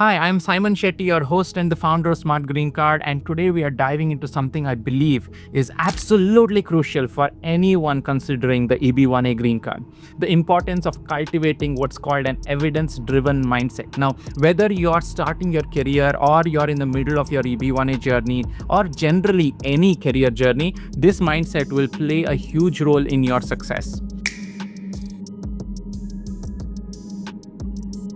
Hi, I'm Saiman Shetty, your host and the founder of Smart Green Card, and today we are diving into something I believe is absolutely crucial for anyone considering the EB1A Green Card. The importance of cultivating what's called an evidence-driven mindset. Now, whether you're starting your career or you're in the middle of your EB1A journey or generally any career journey, this mindset will play a huge role in your success.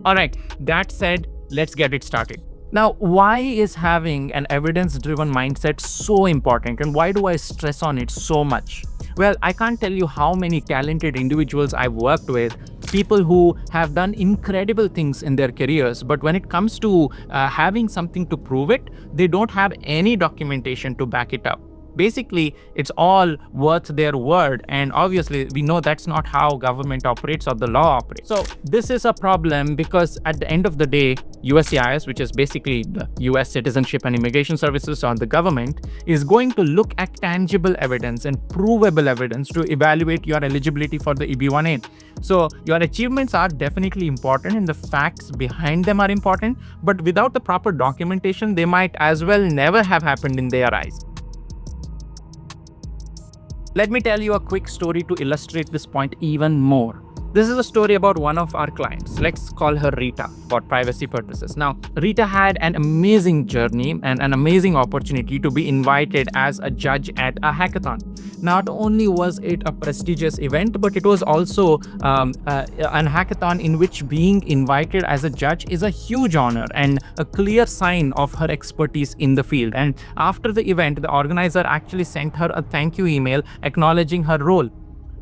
All right, that said, let's get it started. Now, why is having an evidence-driven mindset so important, and why do I stress on it so much? Well, I can't tell you how many talented individuals I've worked with, people who have done incredible things in their careers, but when it comes to having something to prove it, they don't have any documentation to back it up. Basically, it's all worth their word, and obviously we know that's not how government operates or the law operates. So this is a problem because at the end of the day, uscis, which is basically the US Citizenship and Immigration Services or the government, is going to look at tangible evidence and provable evidence to evaluate your eligibility for the EB1A. So your achievements are definitely important and the facts behind them are important, but without the proper documentation, they might as well never have happened in their eyes. Let me tell you a quick story to illustrate this point even more. This is a story about one of our clients. Let's call her Rita for privacy purposes. Now, Rita had an amazing journey and an amazing opportunity to be invited as a judge at a hackathon. Not only was it a prestigious event, but it was also an hackathon in which being invited as a judge is a huge honor and a clear sign of her expertise in the field. And after the event, the organizer actually sent her a thank you email acknowledging her role.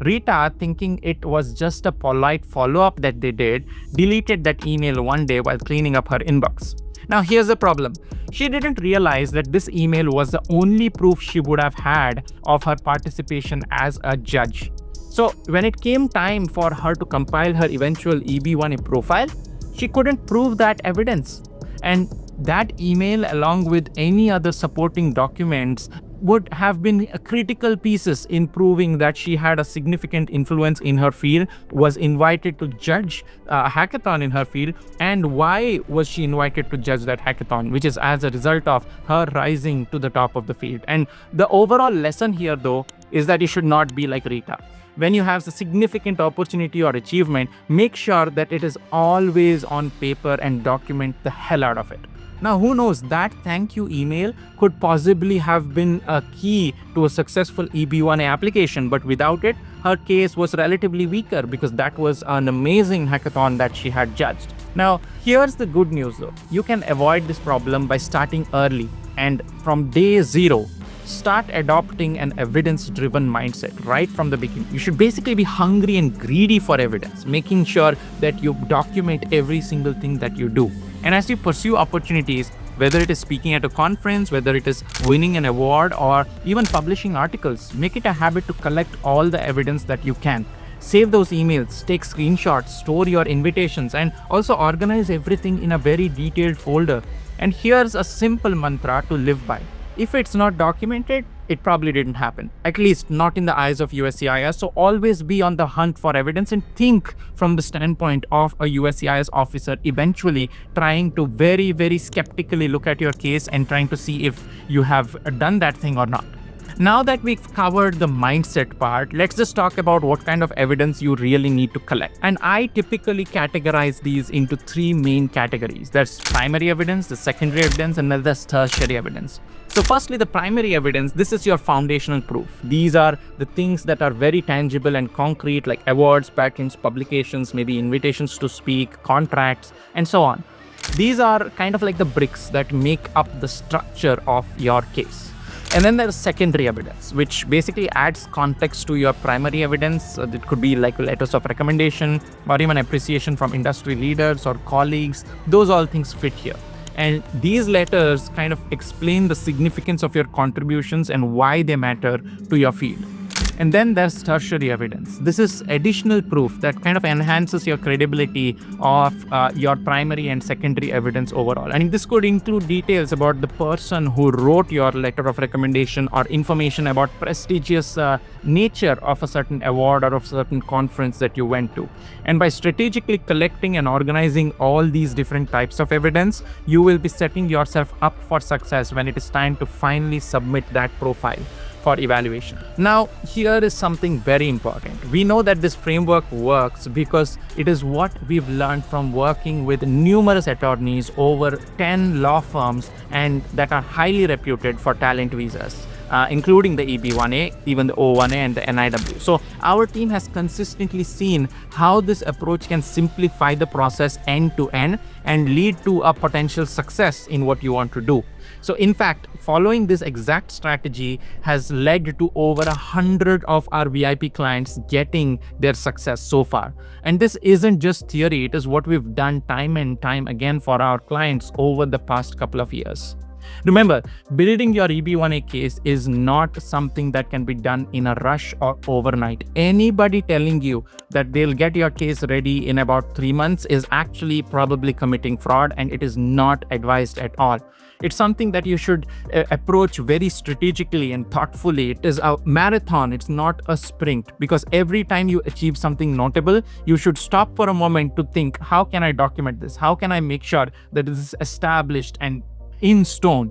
Rita, thinking it was just a polite follow-up that they did, deleted that email one day while cleaning up her inbox. Now here's the problem. She didn't realize that this email was the only proof she would have had of her participation as a judge. So when it came time for her to compile her eventual EB1A profile, she couldn't prove that evidence. And that email, along with any other supporting documents, would have been critical pieces in proving that she had a significant influence in her field, was invited to judge a hackathon in her field, and why was she invited to judge that hackathon, which is as a result of her rising to the top of the field. And the overall lesson here, though, is that you should not be like Rita. When you have a significant opportunity or achievement, make sure that it is always on paper and document the hell out of it. Now, who knows, that thank you email could possibly have been a key to a successful EB1A application, but without it, her case was relatively weaker because that was an amazing hackathon that she had judged. Now, here's the good news though. You can avoid this problem by starting early, and from day zero, start adopting an evidence-driven mindset right from the beginning. You should basically be hungry and greedy for evidence, making sure that you document every single thing that you do. And as you pursue opportunities, whether it is speaking at a conference, whether it is winning an award, or even publishing articles, make it a habit to collect all the evidence that you can. Save those emails, take screenshots, store your invitations, and also organize everything in a very detailed folder. And here's a simple mantra to live by. If it's not documented, it probably didn't happen, at least not in the eyes of USCIS. So always be on the hunt for evidence and think from the standpoint of a USCIS officer, eventually trying to very, very skeptically look at your case and trying to see if you have done that thing or not. Now that we've covered the mindset part, let's just talk about what kind of evidence you really need to collect. And I typically categorize these into three main categories. There's primary evidence, the secondary evidence, and then there's tertiary evidence. So firstly, the primary evidence, this is your foundational proof. These are the things that are very tangible and concrete, like awards, patents, publications, maybe invitations to speak, contracts, and so on. These are kind of like the bricks that make up the structure of your case. And then there's secondary evidence, which basically adds context to your primary evidence. It could be like letters of recommendation or even appreciation from industry leaders or colleagues. Those all things fit here. And these letters kind of explain the significance of your contributions and why they matter to your field. And then there's tertiary evidence. This is additional proof that kind of enhances your credibility of your primary and secondary evidence overall. And this could include details about the person who wrote your letter of recommendation or information about prestigious nature of a certain award or of a certain conference that you went to. And by strategically collecting and organizing all these different types of evidence, you will be setting yourself up for success when it is time to finally submit that profile for evaluation. Now, here is something very important. We know that this framework works because it is what we've learned from working with numerous attorneys, over 10 law firms, and that are highly reputed for talent visas, including the EB1A, even the O1A and the NIW. So our team has consistently seen how this approach can simplify the process end to end and lead to a potential success in what you want to do. So in fact, following this exact strategy has led to over 100 of our VIP clients getting their success so far. And this isn't just theory, it is what we've done time and time again for our clients over the past couple of years. Remember, building your EB1A case is not something that can be done in a rush or overnight. Anybody telling you that they'll get your case ready in about 3 months is actually probably committing fraud, and it is not advised at all. It's something that you should approach very strategically and thoughtfully. It is a marathon, it's not a sprint, because every time you achieve something notable, you should stop for a moment to think, how can I document this? How can I make sure that this is established and in stone?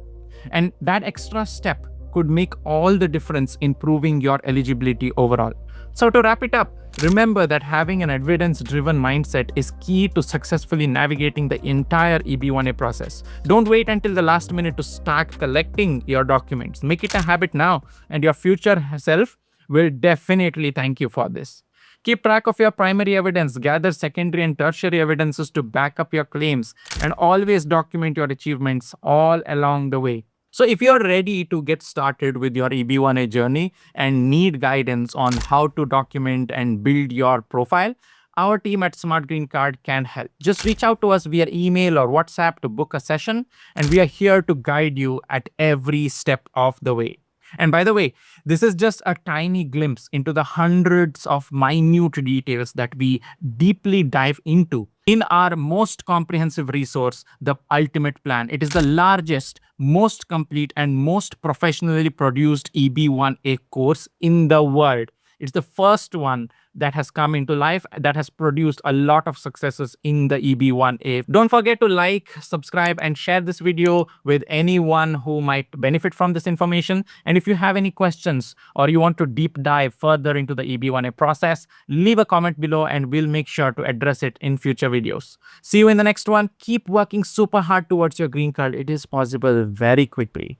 And that extra step could make all the difference in proving your eligibility overall. So to wrap it up, remember that having an evidence-driven mindset is key to successfully navigating the entire EB1A process. Don't wait until the last minute to start collecting your documents. Make it a habit now, and your future self will definitely thank you for this. Keep track of your primary evidence, gather secondary and tertiary evidences to back up your claims, and always document your achievements all along the way. So if you're ready to get started with your EB1A journey and need guidance on how to document and build your profile, our team at Smart Green Card can help. Just reach out to us via email or WhatsApp to book a session, and we are here to guide you at every step of the way. And by the way, this is just a tiny glimpse into the hundreds of minute details that we deeply dive into in our most comprehensive resource, The Ultimate Plan. It is the largest, most complete, and most professionally produced EB1A course in the world. It's the first one that has come into life that has produced a lot of successes in the EB1A. Don't forget to like, subscribe, and share this video with anyone who might benefit from this information. And if you have any questions or you want to deep dive further into the EB1A process, leave a comment below and we'll make sure to address it in future videos. See you in the next one. Keep working super hard towards your green card. It is possible very quickly.